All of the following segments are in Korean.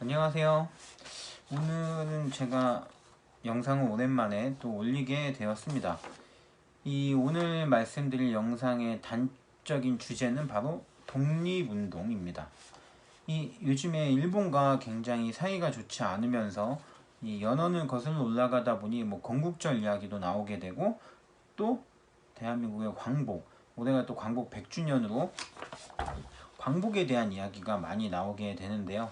안녕하세요. 오늘은 제가 영상을 오랜만에 또 올리게 되었습니다. 이 오늘 말씀드릴 영상의 단적인 주제는 바로 독립운동입니다. 이 요즘에 일본과 굉장히 사이가 좋지 않으면서 이 연원을 거슬러 올라가다 보니 건국절 이야기도 나오게 되고, 또 대한민국의 광복, 올해가 또 광복 100주년으로 광복에 대한 이야기가 많이 나오게 되는데요.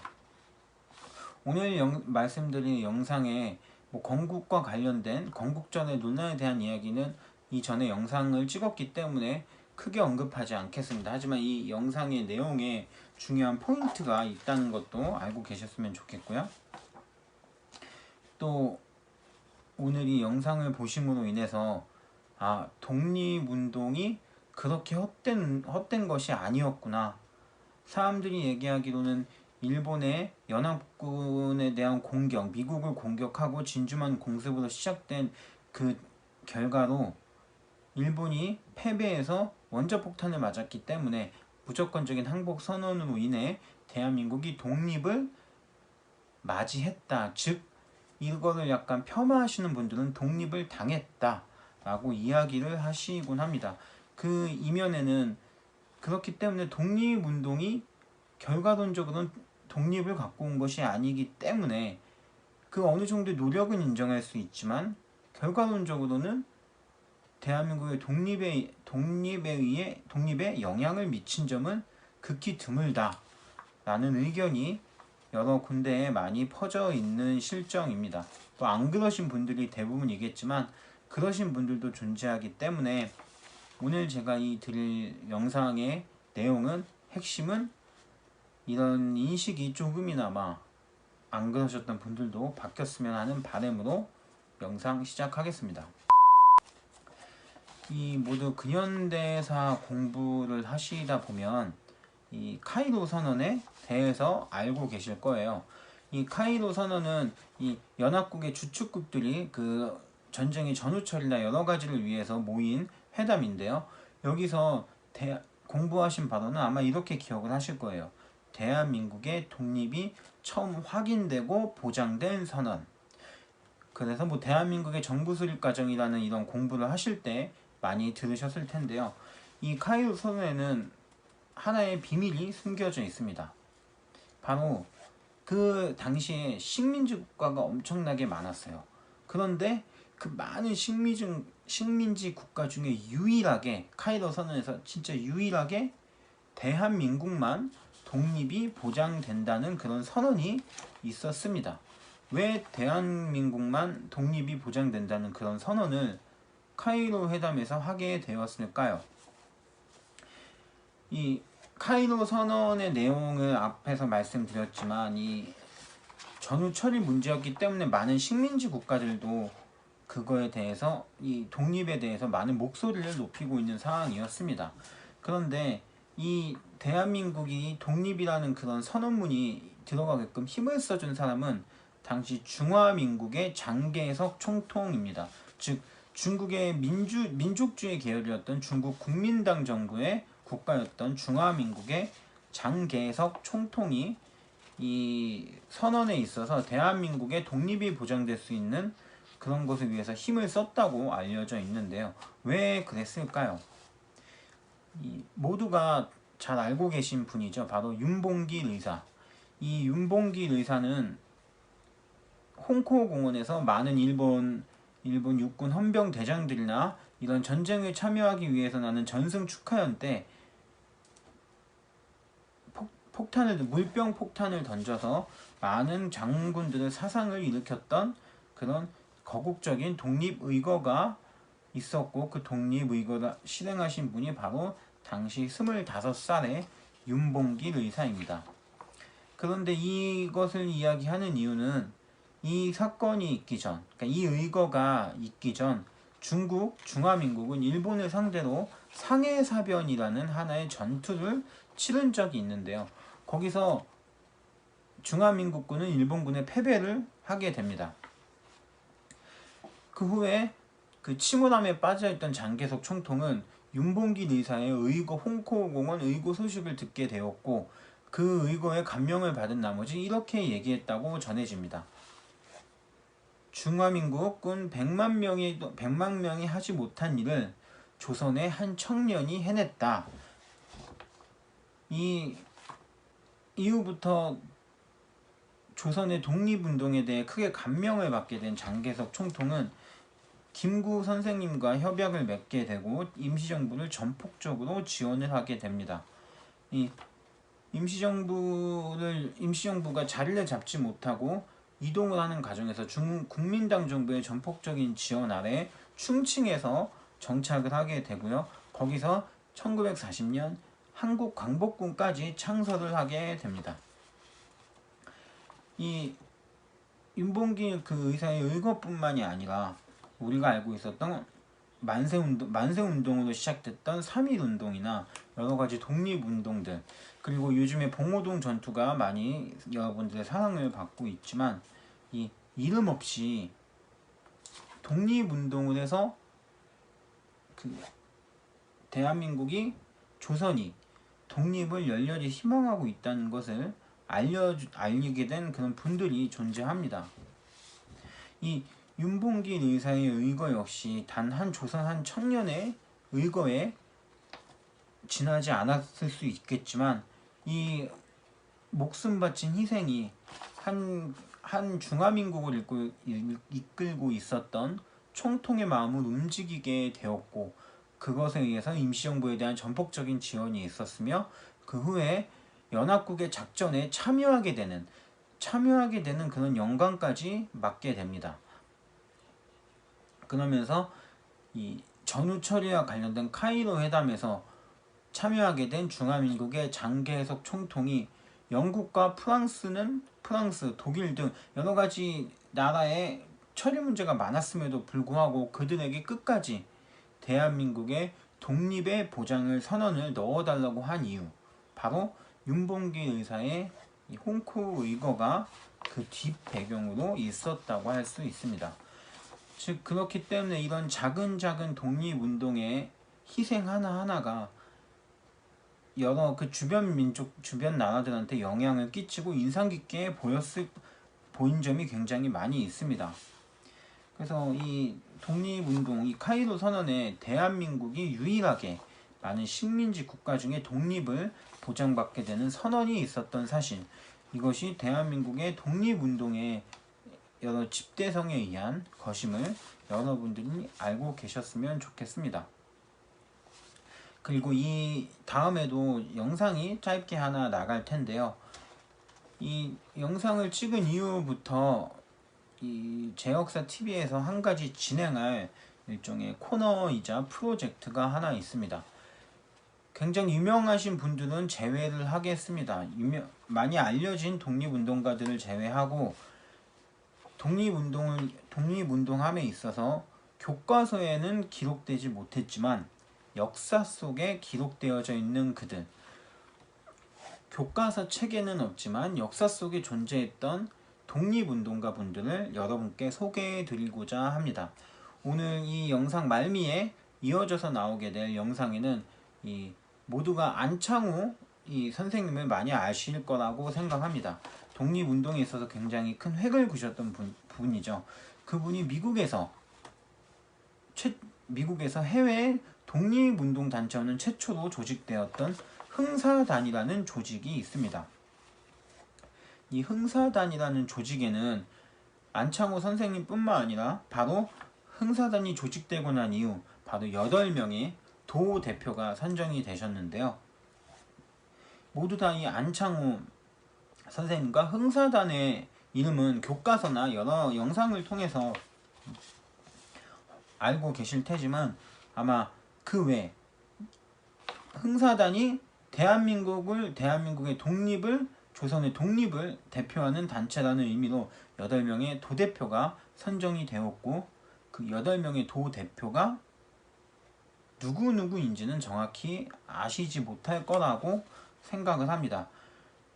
오늘 말씀드린 영상에 건국과 관련된 건국전의 논란에 대한 이야기는 이전에 영상을 찍었기 때문에 크게 언급하지 않겠습니다. 하지만 이 영상의 내용에 중요한 포인트가 있다는 것도 알고 계셨으면 좋겠고요. 또 오늘 이 영상을 보심으로 인해서 독립운동이 그렇게 헛된 것이 아니었구나. 사람들이 얘기하기로는 일본의 연합군에 대한 공격, 미국을 공격하고 진주만 공습으로 시작된 그 결과로 일본이 패배해서 원자폭탄을 맞았기 때문에 무조건적인 항복 선언으로 인해 대한민국이 독립을 맞이했다. 즉 이거를 약간 폄하하시는 분들은 독립을 당했다 라고 이야기를 하시곤 합니다. 그 이면에는 그렇기 때문에 독립운동이 결과론적으로는 독립을 갖고 온 것이 아니기 때문에 그 어느 정도의 노력은 인정할 수 있지만 결과론적으로는 대한민국의 독립에 영향을 미친 점은 극히 드물다 라는 의견이 여러 군데에 많이 퍼져 있는 실정입니다. 또 안 그러신 분들이 대부분이겠지만 그러신 분들도 존재하기 때문에 오늘 제가 드릴 영상의 내용은, 핵심은 이런 인식이 조금이나마 안 그러셨던 분들도 바뀌었으면 하는 바람으로 영상 시작하겠습니다. 이 모두 근현대사 공부를 하시다 보면 이 카이로 선언에 대해서 알고 계실 거예요. 이 카이로 선언은 이 연합국의 주축국들이 그 전쟁의 전후처리나 여러 가지를 위해서 모인 회담인데요. 여기서 공부하신 바로는 아마 이렇게 기억을 하실 거예요. 대한민국의 독립이 처음 확인되고 보장된 선언. 그래서 대한민국의 정부 수립 과정이라는 이런 공부를 하실 때 많이 들으셨을 텐데요. 이 카이로 선언에는 하나의 비밀이 숨겨져 있습니다. 바로 그 당시에 식민지 국가가 엄청나게 많았어요. 그런데 그 많은 식민지 국가 중에 유일하게, 카이로 선언에서 진짜 유일하게 대한민국만 독립이 보장된다는 그런 선언이 있었습니다. 왜 대한민국만 독립이 보장된다는 그런 선언을 카이로 회담에서 하게 되었을까요? 이 카이로 선언의 내용을 앞에서 말씀드렸지만 이 전후 처리 문제였기 때문에 많은 식민지 국가들도 그거에 대해서, 이 독립에 대해서 많은 목소리를 높이고 있는 상황이었습니다. 그런데 이 대한민국이 독립이라는 그런 선언문이 들어가게끔 힘을 써준 사람은 당시 중화민국의 장개석 총통입니다. 즉 중국의 민족주의 계열이었던 중국 국민당 정부의 국가였던 중화민국의 장개석 총통이 이 선언에 있어서 대한민국의 독립이 보장될 수 있는 그런 것을 위해서 힘을 썼다고 알려져 있는데요. 왜 그랬을까요? 모두가 잘 알고 계신 분이죠. 바로 윤봉길 의사. 이 윤봉길 의사는 홍콩 공원에서 많은 일본 육군 헌병 대장들이나 이런 전쟁에 참여하기 위해서 나는 전승 축하연 때 물병 폭탄을 던져서 많은 장군들의 사상을 일으켰던 그런 거국적인 독립의거가 있었고, 그 독립의거를 실행하신 분이 바로 당시 25살의 윤봉길 의사입니다. 그런데 이것을 이야기하는 이유는 이 사건이 있기 전, 그러니까 이 의거가 있기 전 중화민국은 일본을 상대로 상해사변이라는 하나의 전투를 치른 적이 있는데요. 거기서 중화민국군은 일본군의 패배를 하게 됩니다. 그 후에 그 침울함에 빠져있던 장개석 총통은 윤봉길 의사의 홍콩공원 의거 소식을 듣게 되었고, 그 의거에 감명을 받은 나머지 이렇게 얘기했다고 전해집니다. 중화민국군 100만 명이 하지 못한 일을 조선의 한 청년이 해냈다. 이 이후부터 조선의 독립운동에 대해 크게 감명을 받게 된 장개석 총통은 김구 선생님과 협약을 맺게 되고 임시정부를 전폭적으로 지원을 하게 됩니다. 이 임시정부가 자리를 잡지 못하고 이동을 하는 과정에서 국민당 정부의 전폭적인 지원 아래 충칭에서 정착을 하게 되고요. 거기서 1940년 한국광복군까지 창설을 하게 됩니다. 이 윤봉길 그 의사의 의거뿐만이 아니라 우리가 알고 있었던 만세운동으로 시작됐던 3.1운동이나 여러가지 독립운동들, 그리고 요즘에 봉오동 전투가 많이 여러분들의 사랑을 받고 있지만, 이 이름 없이 독립운동을 해서 그 대한민국이, 조선이 독립을 열렬히 희망하고 있다는 것을 알리게 된 그런 분들이 존재합니다. 이 윤봉길 의사의 의거 역시 단 한 조선 한 청년의 의거에 지나지 않았을 수 있겠지만, 이 목숨 바친 희생이 한 중화민국을 이끌고 있었던 총통의 마음을 움직이게 되었고, 그것에 의해서 임시정부에 대한 전폭적인 지원이 있었으며, 그 후에 연합국의 작전에 참여하게 되는 그런 영광까지 맡게 됩니다. 그러면서 이 전후 처리와 관련된 카이로 회담에서 참여하게 된 중화민국의 장개석 총통이 영국과 프랑스, 독일 등 여러가지 나라에 처리 문제가 많았음에도 불구하고 그들에게 끝까지 대한민국의 독립의 보장을 선언을 넣어달라고 한 이유, 바로 윤봉길 의사의 홍콩 의거가 그 뒷배경으로 있었다고 할 수 있습니다. 즉 그렇기 때문에 이런 작은 독립운동의 희생 하나하나가 여러 그 주변 나라들한테 영향을 끼치고 인상 깊게 보인 점이 굉장히 많이 있습니다. 그래서 이 독립운동, 이 카이로 선언에 대한민국이 유일하게 많은 식민지 국가 중에 독립을 보장받게 되는 선언이 있었던 사실, 이것이 대한민국의 독립운동의 여러 집대성에 의한 것임을 여러분들이 알고 계셨으면 좋겠습니다. 그리고 이 다음에도 영상이 짧게 하나 나갈 텐데요. 이 영상을 찍은 이후부터 이 제역사 TV에서 한 가지 진행할 일종의 코너이자 프로젝트가 하나 있습니다. 굉장히 유명하신 분들은 제외를 하겠습니다. 많이 알려진 독립운동가들을 제외하고, 독립운동함에 있어서 교과서에는 기록되지 못했지만 역사 속에 기록되어져 있는 그들, 교과서 책에는 없지만 역사 속에 존재했던 독립운동가 분들을 여러분께 소개해 드리고자 합니다. 오늘 이 영상 말미에 이어져서 나오게 될 영상에는 이 모두가 안창호 이 선생님을 많이 아실 거라고 생각합니다. 독립운동에 있어서 굉장히 큰 획을 그셨던 분이죠. 그분이 미국에서 해외 독립운동 단체는 최초로 조직되었던 흥사단이라는 조직이 있습니다. 이 흥사단이라는 조직에는 안창호 선생님뿐만 아니라 바로 흥사단이 조직되고 난 이후 바로 8명의 도 대표가 선정이 되셨는데요. 모두 다 이 안창호 선생님과 흥사단의 이름은 교과서나 여러 영상을 통해서 알고 계실 테지만, 아마 그 외 흥사단이 대한민국의 독립을, 조선의 독립을 대표하는 단체라는 의미로 8명의 도대표가 선정이 되었고, 그 8명의 도대표가 누구인지는 정확히 아시지 못할 거라고 생각을 합니다.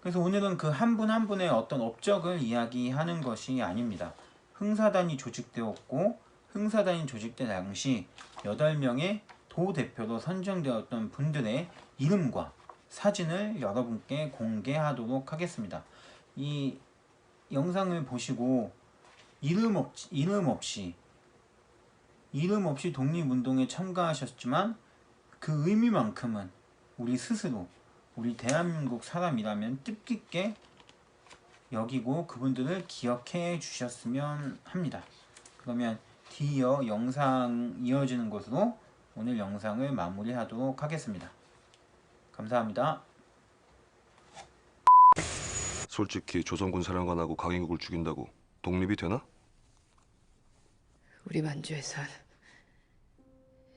그래서 오늘은 그 한 분 한 분의 어떤 업적을 이야기하는 것이 아닙니다. 흥사단이 조직되었고, 흥사단이 조직된 당시 8명의 도대표로 선정되었던 분들의 이름과 사진을 여러분께 공개하도록 하겠습니다. 이 영상을 보시고 이름 없이 독립운동에 참가하셨지만 그 의미만큼은 우리 스스로, 우리 대한민국 사람이라면 뜻깊게 여기고 그분들을 기억해 주셨으면 합니다. 그러면 뒤이어 영상 이어지는 것으로 오늘 영상을 마무리하도록 하겠습니다. 감사합니다. 솔직히 조선군 사령관하고 강인국을 죽인다고 독립이 되나? 우리 만주에선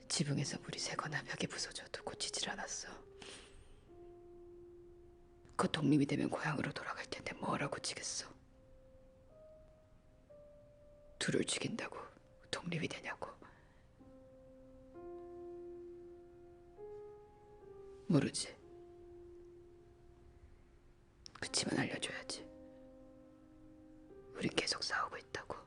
지붕에서 물이 새거나 벽이 부서져도 고치질 않았어. 곧 독립이 되면 고향으로 돌아갈 텐데 뭐라 고치겠어. 둘을 죽인다고 독립이 되냐고. 모르지. 그치만 알려줘야지. 우린 계속 싸우고 있다고.